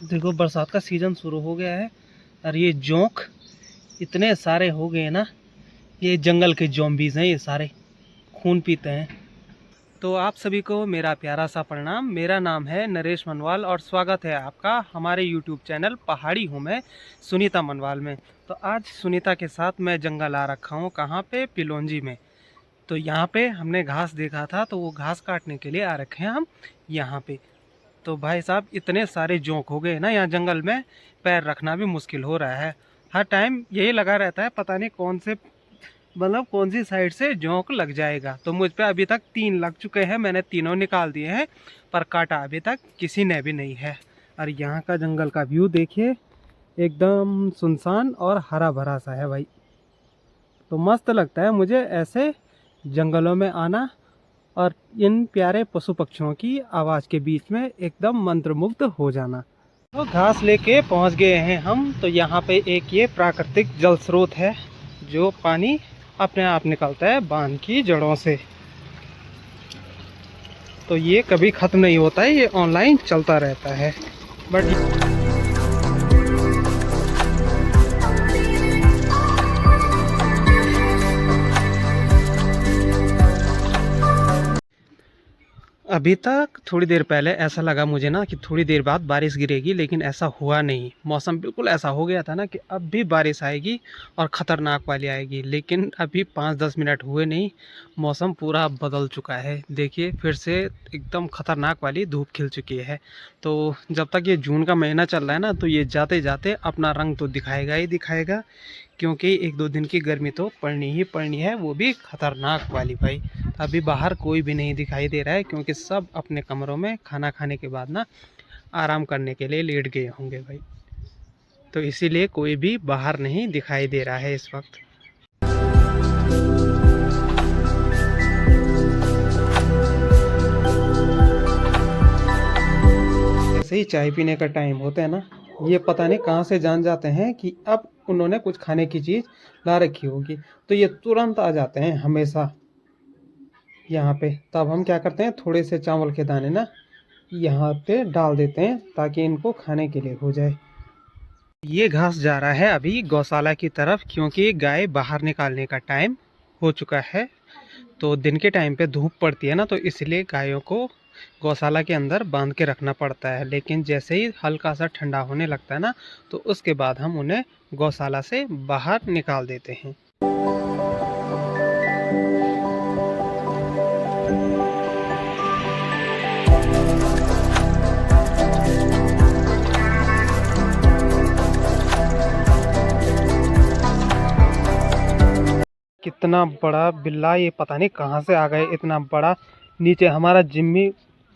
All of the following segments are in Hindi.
देखो बरसात का सीज़न शुरू हो गया है और ये जोंक इतने सारे हो गए ना। ये जंगल के ज़ॉम्बीज़ हैं, ये सारे खून पीते हैं। तो आप सभी को मेरा प्यारा सा प्रणाम। मेरा नाम है नरेश मनवाल और स्वागत है आपका हमारे यूट्यूब चैनल पहाड़ी हूँ मैं सुनीता मनवाल में। तो आज सुनीता के साथ मैं जंगल आ रखा हूँ, कहाँ पे, पिलोंजी में। तो यहाँ पे हमने घास देखा था, तो वो घास काटने के लिए आ रखे हैं हम यहाँ पे। तो भाई साहब इतने सारे जोंक हो गए ना यहाँ जंगल में, पैर रखना भी मुश्किल हो रहा है। हर टाइम यही लगा रहता है, पता नहीं कौन से मतलब कौन सी साइड से जोंक लग जाएगा। तो मुझ पे अभी तक 3 लग चुके हैं, मैंने तीनों निकाल दिए हैं, पर काटा अभी तक किसी ने भी नहीं है। और यहाँ का जंगल का व्यू देखिए, एकदम सुनसान और हरा भरा सा है भाई। तो मस्त लगता है मुझे ऐसे जंगलों में आना और इन प्यारे पशु पक्षियों की आवाज़ के बीच में एकदम मंत्रमुग्ध हो जाना। तो घास लेके पहुंच गए हैं हम। तो यहाँ पे एक ये प्राकृतिक जल स्रोत है, जो पानी अपने आप निकलता है बांध की जड़ों से। तो ये कभी ख़त्म नहीं होता है, ये ऑनलाइन चलता रहता है। बट अभी तक थोड़ी देर पहले ऐसा लगा मुझे ना कि थोड़ी देर बाद बारिश गिरेगी, लेकिन ऐसा हुआ नहीं। मौसम बिल्कुल ऐसा हो गया था ना कि अब भी बारिश आएगी और ख़तरनाक वाली आएगी, लेकिन अभी 5-10 मिनट हुए नहीं, मौसम पूरा बदल चुका है। देखिए फिर से एकदम ख़तरनाक वाली धूप खिल चुकी है। तो जब तक ये जून का महीना चल रहा है ना, तो ये जाते जाते अपना रंग तो दिखाएगा ही दिखाएगा, क्योंकि 1-2 दिन की गर्मी तो पड़नी ही पड़नी है, वो भी ख़तरनाक वाली भाई। अभी बाहर कोई भी नहीं दिखाई दे रहा है, क्योंकि सब अपने कमरों में खाना खाने के बाद ना आराम करने के लिए लेट गए होंगे भाई। तो इसीलिए कोई भी बाहर नहीं दिखाई दे रहा है इस वक्त। जैसे ही चाय पीने का टाइम होता है ना, ये पता नहीं कहाँ से जान जाते हैं कि अब उन्होंने कुछ खाने की चीज़ ला रखी होगी, तो ये तुरंत आ जाते हैं हमेशा यहाँ पे। तब हम क्या करते हैं, थोड़े से चावल के दाने ना यहाँ पे डाल देते हैं, ताकि इनको खाने के लिए हो जाए। ये घास जा रहा है अभी गौशाला की तरफ, क्योंकि गाय बाहर निकालने का टाइम हो चुका है। तो दिन के टाइम पे धूप पड़ती है ना, तो इसलिए गायों को गौशाला के अंदर बांध के रखना पड़ता है। लेकिन जैसे ही हल्का सा ठंडा होने लगता है ना, तो उसके बाद हम उन्हें गौशाला से बाहर निकाल देते हैं। कितना बड़ा बिल्ला, ये पता नहीं कहाँ से आ गए इतना बड़ा। नीचे हमारा जिम्मी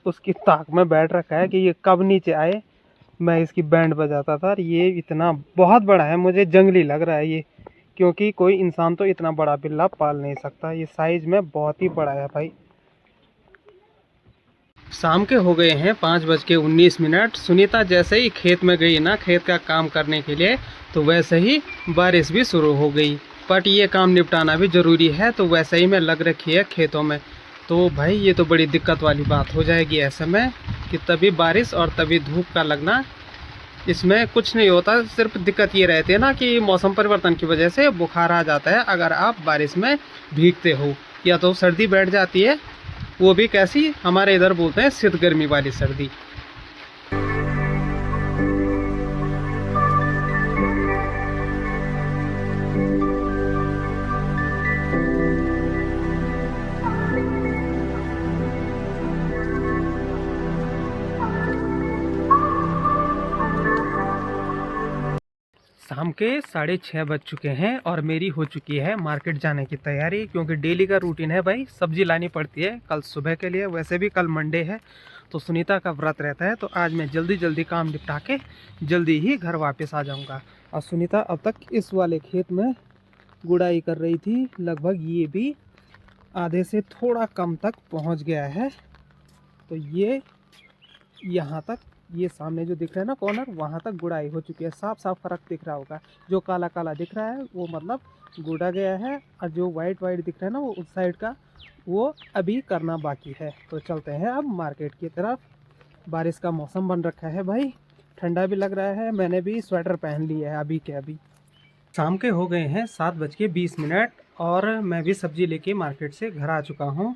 उसकी ताक में बैठ रखा है कि ये कब नीचे आए, मैं इसकी बैंड बजाता था। और ये इतना बहुत बड़ा है, मुझे जंगली लग रहा है ये, क्योंकि कोई इंसान तो इतना बड़ा बिल्ला पाल नहीं सकता। ये साइज में बहुत ही बड़ा है भाई। शाम के हो गए हैं 5:19। सुनीता जैसे ही खेत में गई ना, खेत का काम करने के लिए, तो वैसे ही बारिश भी शुरू हो गई। बट ये काम निपटाना भी ज़रूरी है, तो वैसे ही मैं लग रखी है खेतों में। तो भाई ये तो बड़ी दिक्कत वाली बात हो जाएगी ऐसे में, कि तभी बारिश और तभी धूप का लगना, इसमें कुछ नहीं होता। सिर्फ दिक्कत ये रहती है ना कि मौसम परिवर्तन की वजह से बुखार आ जाता है अगर आप बारिश में भीगते हो, या तो सर्दी बैठ जाती है, वो भी कैसी, हमारे इधर बोलते हैं शीत गर्मी वाली सर्दी। शाम के 6:30 बज चुके हैं और मेरी हो चुकी है मार्केट जाने की तैयारी, क्योंकि डेली का रूटीन है भाई, सब्जी लानी पड़ती है कल सुबह के लिए। वैसे भी कल मंडे है, तो सुनीता का व्रत रहता है, तो आज मैं जल्दी जल्दी काम निपटा के जल्दी ही घर वापस आ जाऊंगा। और सुनीता अब तक इस वाले खेत में गुड़ाई कर रही थी, लगभग ये भी आधे से थोड़ा कम तक पहुंच गया है। तो ये यहाँ तक, ये सामने जो दिख रहा है ना कॉर्नर, वहाँ तक गुड़ाई हो चुकी है। साफ साफ फर्क दिख रहा होगा, जो काला काला दिख रहा है वो मतलब गुड़ा गया है, और जो वाइट वाइट दिख रहा है ना वो उस साइड का, वो अभी करना बाकी है। तो चलते हैं अब मार्केट की तरफ। बारिश का मौसम बन रखा है भाई, ठंडा भी लग रहा है, मैंने भी स्वेटर पहन लिया है अभी के अभी। शाम के हो गए हैं 7:20 और मैं भी सब्ज़ी लेके मार्केट से घर आ चुका हूँ।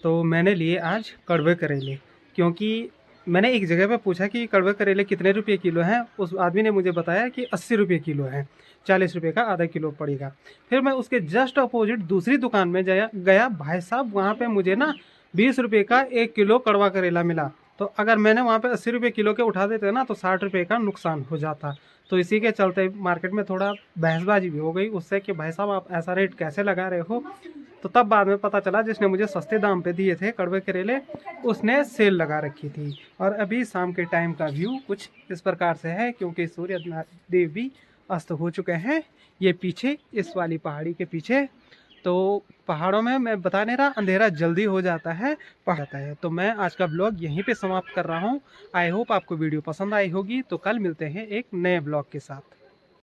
तो मैंने लिए आज कड़वे करेले, क्योंकि मैंने एक जगह पे पूछा कि कड़वे करेले कितने रुपए किलो हैं। उस आदमी ने मुझे बताया कि 80 रुपये किलो है, 40 रुपये का आधा किलो पड़ेगा। फिर मैं उसके जस्ट अपोजिट दूसरी दुकान में गया भाई साहब, वहाँ पे मुझे ना 20 रुपये का 1 किलो कड़वा करेला मिला। तो अगर मैंने वहाँ पे 80 रुपये किलो के उठा देते ना तो 60 रुपये का नुकसान हो जाता। तो इसी के चलते मार्केट में थोड़ा बहसबाजी भी हो गई उससे कि भाई साहब आप ऐसा रेट कैसे लगा रहे हो। तो तब बाद में पता चला जिसने मुझे सस्ते दाम पे दिए थे कड़वे करेले, उसने सेल लगा रखी थी। और अभी शाम के टाइम का व्यू कुछ इस प्रकार से है, क्योंकि सूर्य देव भी अस्त हो चुके हैं। ये पीछे इस वाली पहाड़ी के पीछे, तो पहाड़ों में मैं बता नहीं रहा, अंधेरा जल्दी हो जाता है, पड़ता है। तो मैं आज का ब्लॉग यहीं पे समाप्त कर रहा हूँ। आई होप आपको वीडियो पसंद आई होगी। तो कल मिलते हैं एक नए ब्लॉग के साथ।